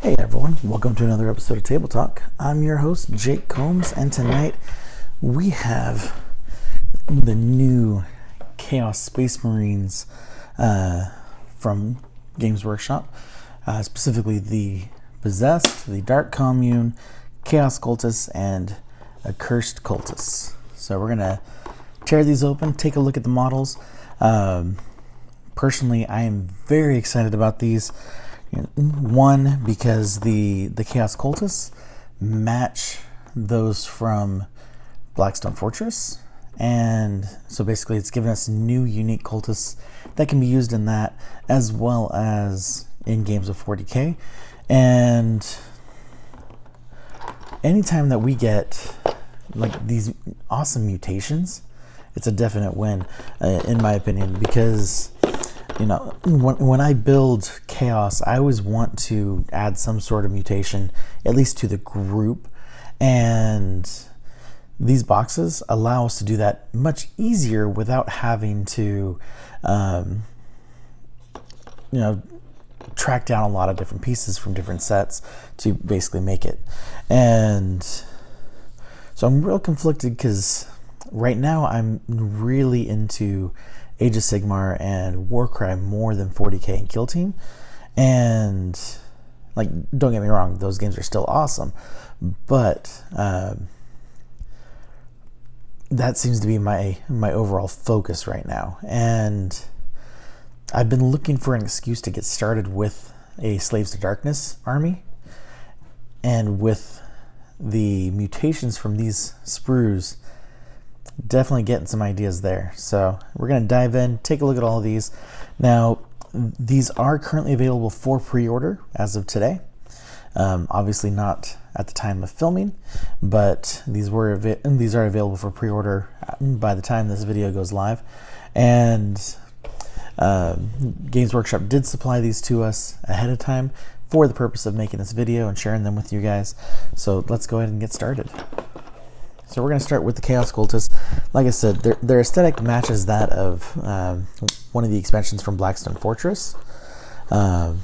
Hey everyone, welcome to another episode of Table Talk. I'm your host, Jake Combs, and tonight we have the new Chaos Space Marines from Games Workshop, specifically the Possessed, the Dark Commune, Chaos Cultists, and Accursed Cultists. So we're going to tear these open, take a look at the models. Personally, I am very excited about these. One, because the Chaos Cultists match those from Blackstone Fortress, and so basically it's given us new unique cultists that can be used in that as well as in games of 40k. And anytime that we get like these awesome mutations, it's a definite win in my opinion, because when I build Chaos, I always want to add some sort of mutation, at least to the group, and these boxes allow us to do that much easier without having to, track down a lot of different pieces from different sets to basically make it. And so I'm real conflicted because right now I'm really into Age of Sigmar and Warcry more than 40k and Kill Team. And like, don't get me wrong, those games are still awesome, but that seems to be my overall focus right now. And I've been looking for an excuse to get started with a Slaves to Darkness army, and with the mutations from these sprues, definitely getting some ideas there. So we're going to dive in, take a look at all of these. Now, these are currently available for pre-order as of today. Obviously not at the time of filming, but these are available for pre-order by the time this video goes live. And Games Workshop did supply these to us ahead of time for the purpose of making this video and sharing them with you guys. So let's go ahead and get started. So we're going to start with the Chaos Cultists. Like I said, their aesthetic matches that of one of the expansions from Blackstone Fortress. I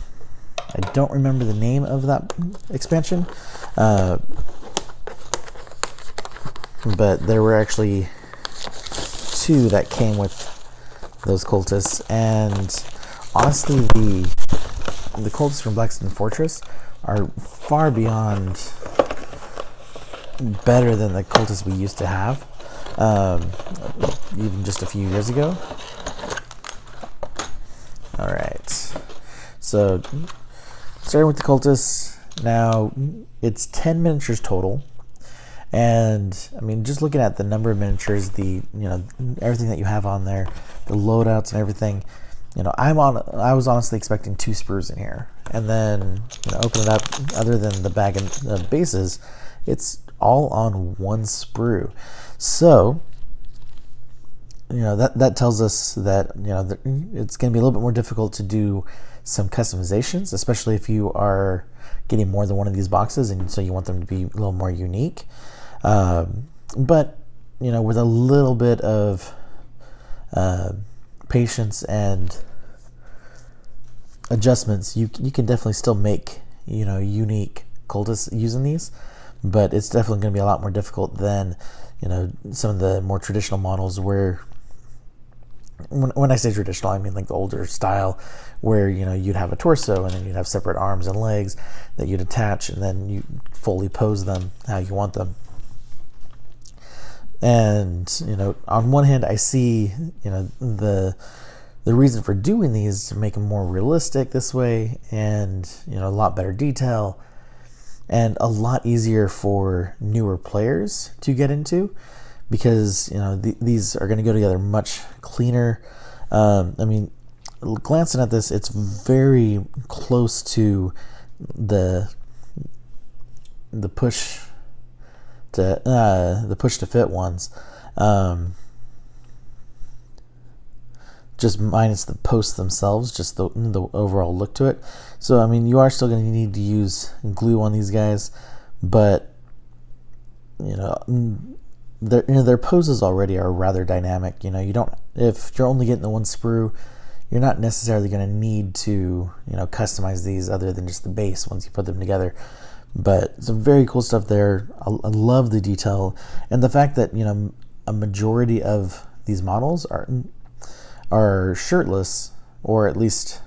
don't remember the name of that expansion, but there were actually two that came with those cultists, and honestly, the cultists from Blackstone Fortress are far beyond better than the cultists we used to have, even just a few years ago. Alright, so starting with the cultists, now it's 10 miniatures total, and I mean, just looking at the number of miniatures, everything that you have on there, the loadouts and everything, I was honestly expecting 2 sprues in here, and then open it up, other than the bag of bases, it's all on one sprue. So that tells us that it's going to be a little bit more difficult to do some customizations, especially if you are getting more than one of these boxes, and so you want them to be a little more unique. But with a little bit of patience and adjustments, you can definitely still make unique cultists using these. But it's definitely going to be a lot more difficult than some of the more traditional models, where when I say traditional, I mean like the older style, where you'd have a torso and then you'd have separate arms and legs that you'd attach, and then you fully pose them how you want them. And on one hand, I see the reason for doing these is to make them more realistic this way, and a lot better detail, and a lot easier for newer players to get into, because these are going to go together much cleaner. I mean, glancing at this, it's very close to the push to fit ones, just minus the posts themselves, just the overall look to it. So I mean, you are still going to need to use glue on these guys, but their poses already are rather dynamic. You don't, if you're only getting the one sprue, you're not necessarily going to need to, customize these other than just the base once you put them together. But some very cool stuff there. I love the detail and the fact that, a majority of these models are shirtless, or at least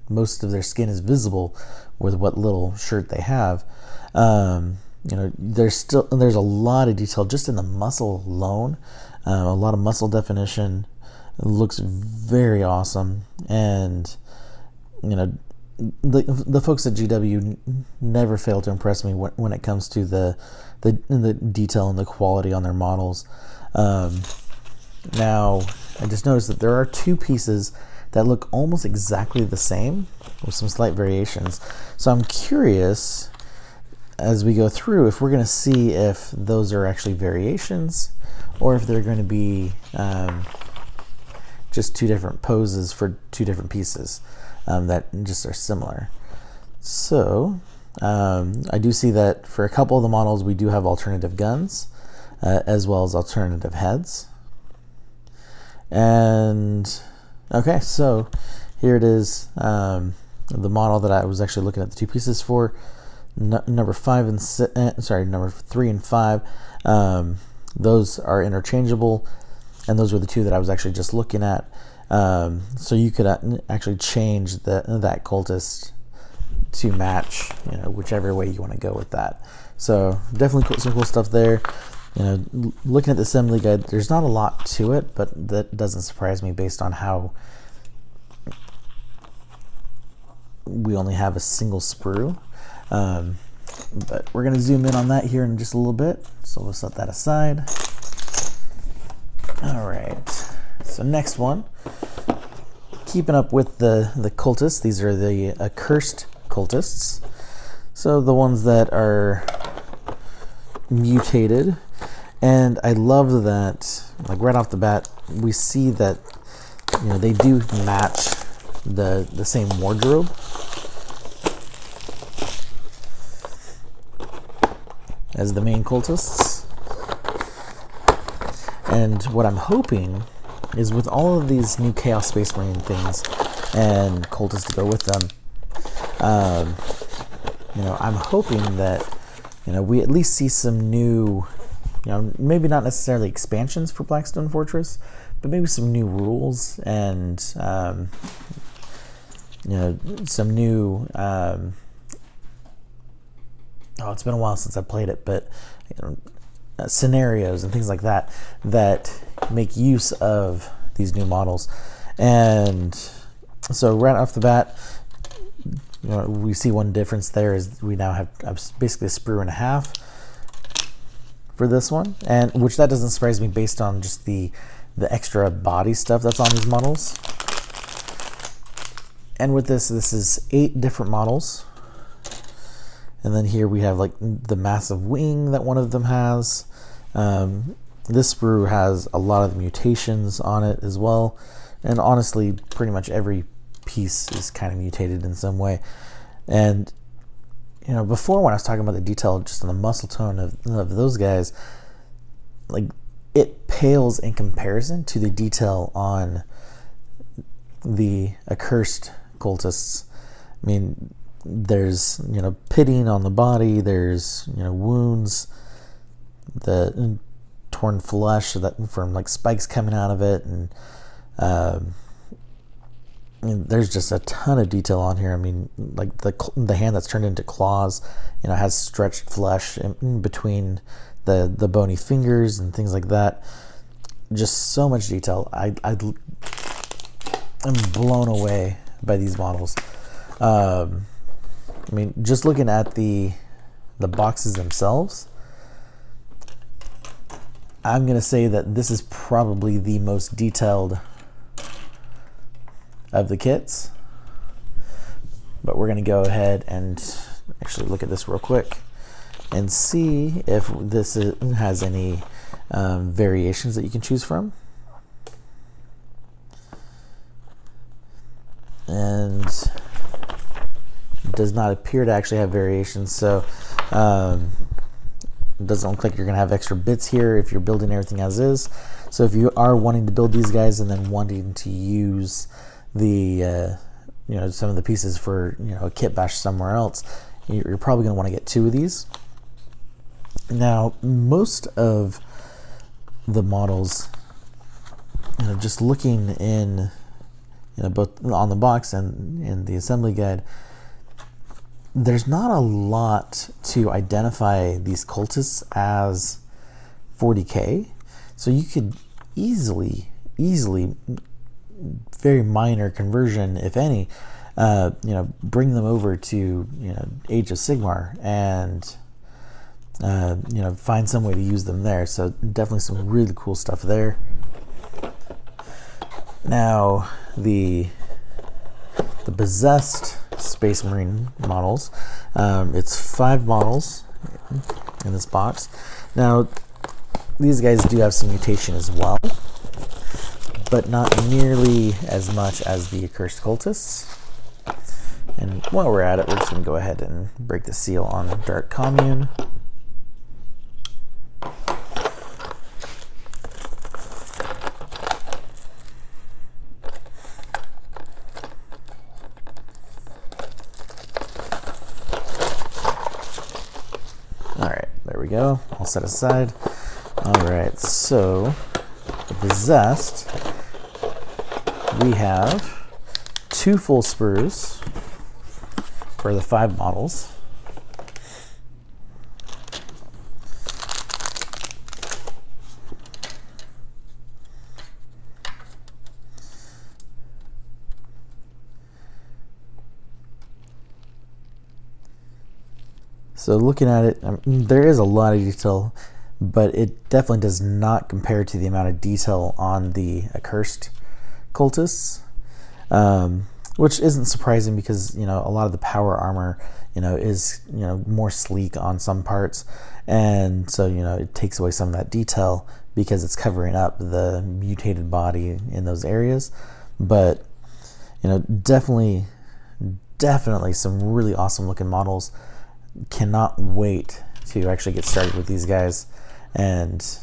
most of their skin is visible with what little shirt they have. There's a lot of detail just in the muscle alone, a lot of muscle definition. It looks very awesome, and the folks at GW never fail to impress me when it comes to the detail and the quality on their models. Now, I just noticed that there are two pieces that look almost exactly the same with some slight variations. So I'm curious, as we go through, if we're going to see if those are actually variations or if they're going to be just two different poses for two different pieces that just are similar. So I do see that for a couple of the models we do have alternative guns as well as alternative heads. And okay, so here it is, the model that I was actually looking at the two pieces for, number 3 and 5. Those are interchangeable, and those were the two that I was actually just looking at. So you could actually change that cultist to match, whichever way you want to go with that. So definitely some cool stuff there. Looking at the assembly guide, there's not a lot to it, but that doesn't surprise me based on how we only have a single sprue. But we're going to zoom in on that here in just a little bit, so we'll set that aside. All right, so next one, keeping up with the cultists. These are the Accursed Cultists, so the ones that are mutated. And I love that, like right off the bat, we see that they do match the same wardrobe. As the main cultists. And what I'm hoping is, with all of these new Chaos Space Marine things and cultists to go with them, I'm hoping that we at least see some new, maybe not necessarily expansions for Blackstone Fortress, but maybe some new rules and some new it's been a while since I played it, but scenarios and things like that make use of these new models. And so right off the bat, we see one difference there is we now have basically a sprue and a half for this one, and which that doesn't surprise me based on just the extra body stuff that's on these models. And with this is 8 different models. And then here we have like the massive wing that one of them has. This sprue has a lot of the mutations on it as well. And honestly, pretty much every piece is kind of mutated in some way. And, before when I was talking about the detail just on the muscle tone of those guys, like it pales in comparison to the detail on the Accursed Cultists. I mean, there's pitting on the body, there's wounds, the torn flesh that from like spikes coming out of it, and there's just a ton of detail on here. I mean, like the hand that's turned into claws, has stretched flesh in between the bony fingers and things like that. Just so much detail. I'm blown away by these models. I mean, just looking at the boxes themselves, I'm going to say that this is probably the most detailed of the kits. But we're going to go ahead and actually look at this real quick and see if this has any variations that you can choose from. And it does not appear to actually have variations, so it doesn't look like you're going to have extra bits here if you're building everything as is. So if you are wanting to build these guys and then wanting to use the some of the pieces for a kit bash somewhere else, you're probably going to want to get 2 of these. Now, most of the models, just looking in, both on the box and in the assembly guide, there's not a lot to identify these cultists as 40k. So you could easily, very minor conversion, if any, bring them over to Age of Sigmar and find some way to use them there. So definitely some really cool stuff there. Now the Possessed Space Marine models, it's 5 models in this box. Now these guys do have some mutation as well, but not nearly as much as the Accursed Cultists. And while we're at it, we're just going to go ahead and break the seal on Dark Commune. Alright, there we go. All set aside. Alright, so the Possessed, we have 2 full sprues for the 5 models. So looking at it, there is a lot of detail, but it definitely does not compare to the amount of detail on the Accursed Cultists, which isn't surprising because a lot of the power armor is more sleek on some parts, and so it takes away some of that detail because it's covering up the mutated body in those areas. But definitely some really awesome looking models. Cannot wait to actually get started with these guys and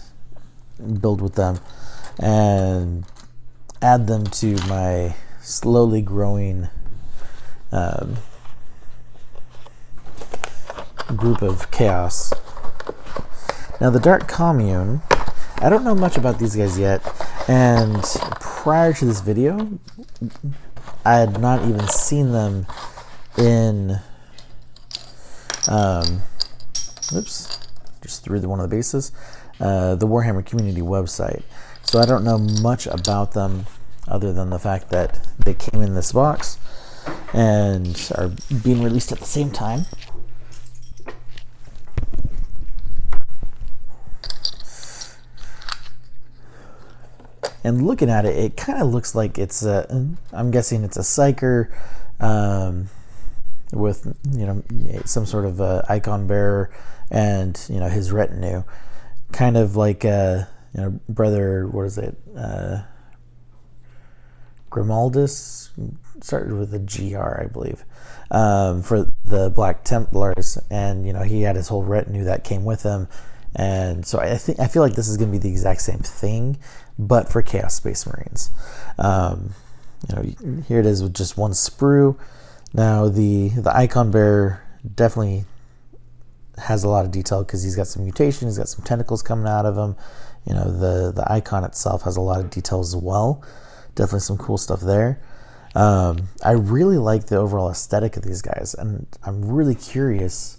build with them and add them to my slowly growing group of Chaos. Now the Dark Commune, I don't know much about these guys yet, and prior to this video I had not even seen them in oops, just threw one of the bases, the Warhammer community website. So I don't know much about them other than the fact that they came in this box and are being released at the same time. And looking at it, it kind of looks like it's I'm guessing it's a psyker with some sort of icon bearer and his retinue, kind of like brother, what is it, Grimaldus, started with a GR, I believe, for the Black Templars, and he had his whole retinue that came with him. And so I feel like this is going to be the exact same thing, but for Chaos Space Marines. Here it is with just 1 sprue. Now the icon bearer definitely has a lot of detail because he's got some mutation, he's got some tentacles coming out of him. The icon itself has a lot of detail as well. Definitely some cool stuff there. I really like the overall aesthetic of these guys, and I'm really curious,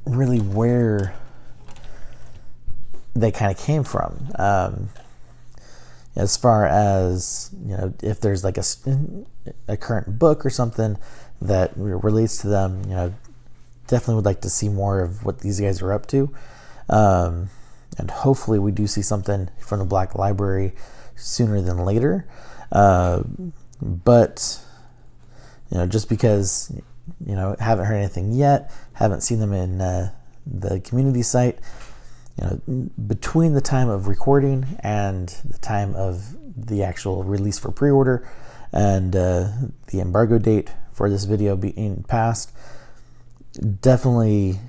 really where they kind of came from. As far as if there's like a current book or something that relates to them, definitely would like to see more of what these guys are up to, and hopefully we do see something from the Black Library sooner than later. But just because haven't heard anything yet, haven't seen them in the community site, between the time of recording and the time of the actual release for pre-order and the embargo date for this video being passed, definitely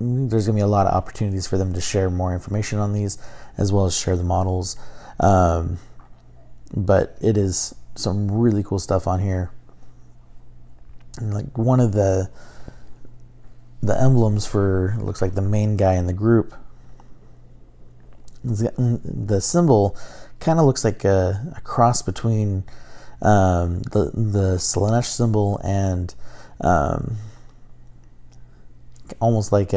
there's gonna be a lot of opportunities for them to share more information on these, as well as share the models. but it is some really cool stuff on here. And like one of the emblems for, looks like the main guy in the group, the symbol kind of looks like a cross between the Slaanesh symbol and almost like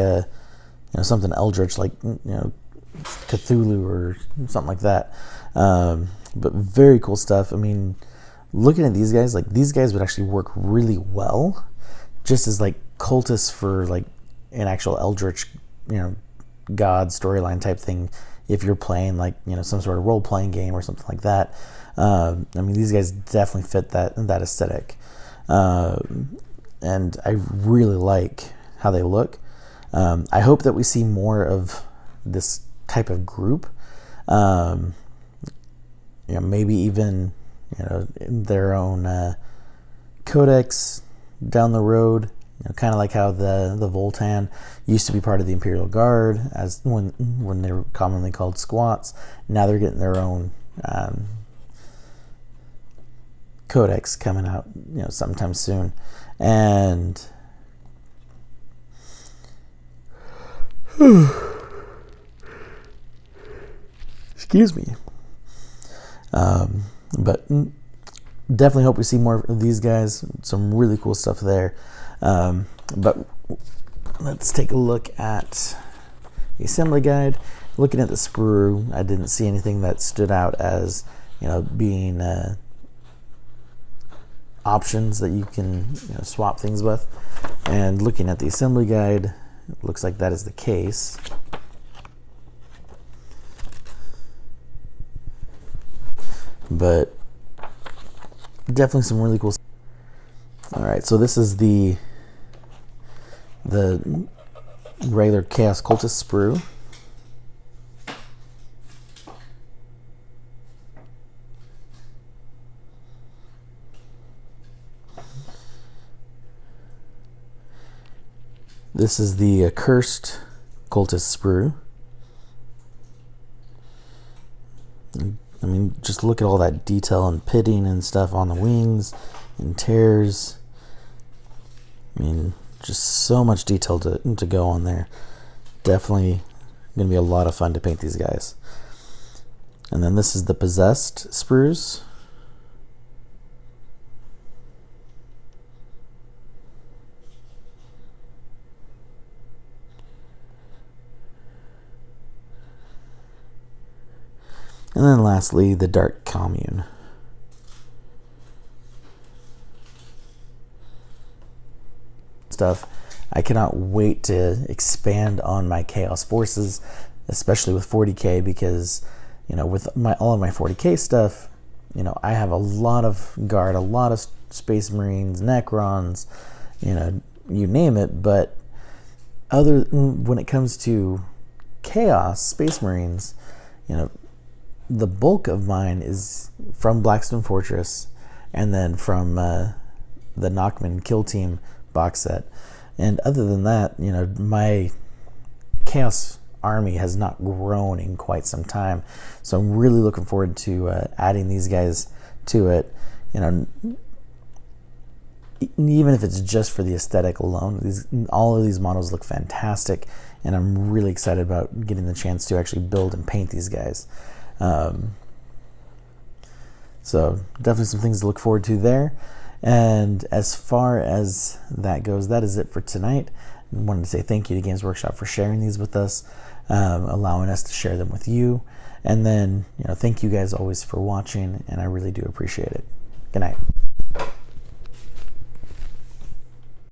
something eldritch, like Cthulhu or something like that. But very cool stuff. I mean, looking at these guys, like these guys would actually work really well just as like cultists for like an actual eldritch god storyline type thing, if you're playing like some sort of role-playing game or something like that. I mean, these guys definitely fit that aesthetic, and I really like how they look. I hope that we see more of this type of group, maybe even their own codex down the road, kind of like how the Voltan used to be part of the Imperial Guard, as when they were commonly called squats. Now they're getting their own codex coming out sometime soon. And excuse me, but definitely hope we see more of these guys. Some really cool stuff there. But let's take a look at the assembly guide. Looking at the sprue, I didn't see anything that stood out as being options that you can swap things with. And looking at the assembly guide, it looks like that is the case. But definitely some really cool stuff. All right, so this is the regular Chaos Cultist sprue. This is the Accursed Cultist sprue. I mean, just look at all that detail and pitting and stuff on the wings and tears. I mean, just so much detail to go on there. Definitely going to be a lot of fun to paint these guys. And then this is the Possessed sprues. And then lastly, the Dark Commune. Stuff. I cannot wait to expand on my Chaos Forces, especially with 40k, because with all of my 40k stuff, I have a lot of Guard, a lot of Space Marines, Necrons, you name it. But when it comes to Chaos Space Marines, the bulk of mine is from Blackstone Fortress, and then from the Nachman Kill Team box set. And other than that, my Chaos army has not grown in quite some time. So I'm really looking forward to adding these guys to it. Even if it's just for the aesthetic alone, all of these models look fantastic, and I'm really excited about getting the chance to actually build and paint these guys. So definitely some things to look forward to there. And as far as that goes, that is it for tonight. I wanted to say thank you to Games Workshop for sharing these with us, allowing us to share them with you. And then, thank you guys always for watching, and I really do appreciate it. Good night.